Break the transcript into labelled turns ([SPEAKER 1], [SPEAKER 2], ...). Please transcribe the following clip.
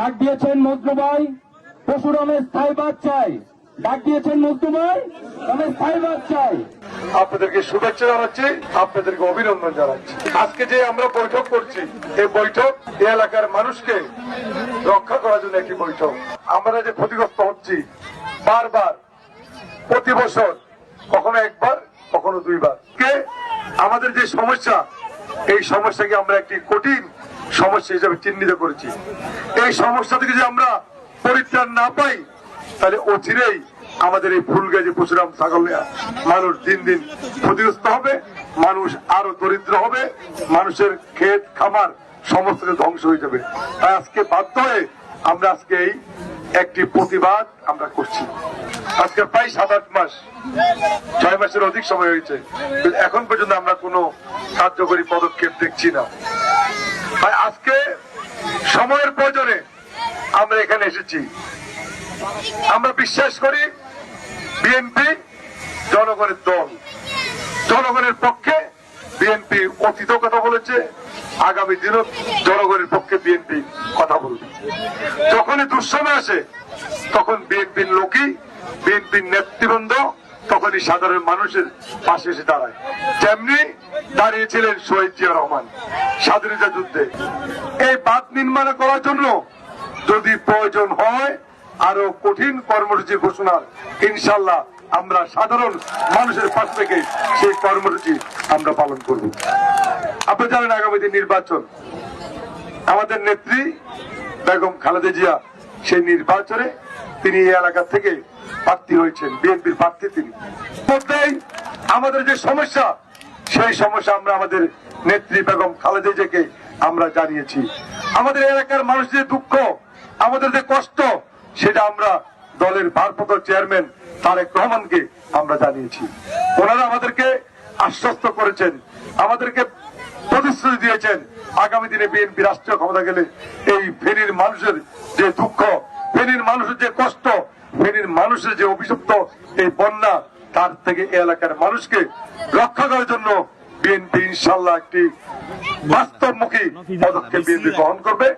[SPEAKER 1] ডাক দিয়েছেন মজনু ভাই, পরশুরামের স্থায়ী বাদ চাই। ডাক দিয়েছেন মজনু ভাই, আমি স্থায়ী বাদ চাই।
[SPEAKER 2] আপনাদেরকে শুভেচ্ছা জানাচ্ছি, আপনাদেরকে অভিনন্দন জানাচ্ছি। আজকে যে আমরা বৈঠক করছি, এই বৈঠক এই এলাকার মানুষকে রক্ষা করার জন্য একটি বৈঠক। আমরা যে ক্ষতিগ্রস্ত হচ্ছি বারবার, প্রতি বছর, কখনো একবার কখনো দুইবার, আমাদের যে সমস্যা, এই সমস্যাকে আমরা একটি কঠিন সমস্যা হিসেবে চিহ্নিত করেছি। এই সমস্যা থেকে যে আমরা পরিত্রাণ না পাই, তাহলে অচিরেই আমাদের এই ফুলগাজী পরশুরাম ছাগলিয়া মানুষ দিন দিন ক্ষতিগ্রস্ত হবে, মানুষ আরো দরিদ্র হবে, মানুষের ক্ষেত খামার সমস্ত ধ্বংস হয়ে যাবে। তাই আজকে বাধ্য হয়ে আমরা আজকে এই একটি প্রতিবাদ আমরা করছি। আজকে প্রায় 7-8 মাস, 6 মাসের অধিক সময় হয়েছে, এখন পর্যন্ত আমরা কোনো কার্যকরী পদক্ষেপ দেখছি না। তাই আজকে সময়ের প্রয়োজনে আমরা এখানে এসেছি। আমরা বিশ্বাস করি বিএনপি জনগণের দল, জনগণের পক্ষে বিএনপি অতীতও কথা বলেছে, আগামী দিনও জনগণের পক্ষে বিএনপি কথা বলবে। যখনই দুঃসময় আসে তখন বিএনপির লোকই, বিএনপির নেতৃবৃন্দ তখনই সাধারণ মানুষের পাশে এসে দাঁড়ায়। যেমনি দাঁড়িয়েছিলেন শহীদ জিয়া রহমান স্বাধীনতা যুদ্ধে। এই বাঁধ নির্মাণ করার জন্য যদি প্রয়োজন হয় আরো কঠিন কর্মসূচি ঘোষণার, ইনশাল্লাহ আমরা সাধারণ মানুষের পাশ থেকে সেই কর্মসূচি আমরা পালন করব। আপনি জানেন আগামী দিন নির্বাচন, আমাদের নেত্রী বেগম খালেদা জিয়া সেই নির্বাচনে তিনি এই এলাকা থেকে প্রার্থী হয়েছেন, বিএনপির প্রার্থী তিনি। আমাদের যে সমস্যা, সেই সমস্যা আমরা আমাদের নেত্রী বেগম খালেদা জিয়াকে আমরা জানিয়েছি। আমাদের এলাকার মানুষের দুঃখ, আমাদের যে কষ্ট, সেটা আমরা দলের ভারপ্রাপ্ত চেয়ারম্যান তারেক রহমানকে আমরা জানিয়েছি। ওনারা আমাদেরকে আশ্বস্ত করেছেন, আমাদেরকে প্রতিশ্রুতি দিয়েছেন আগামী দিনে বিএনপি রাষ্ট্রীয় ক্ষমতা গেলে এই ফেনীর মানুষের যে দুঃখ, ফেনীর মানুষের যে কষ্ট, ফেনীর মানুষের যে অভিশপ্ত এই বন্যা, তার থেকে এলাকার মানুষকে রক্ষা করার জন্য বিএনপি ইনশাল্লাহ একটি বাস্তবমুখী পদক্ষেপ বিএনপি গ্রহণ করবে।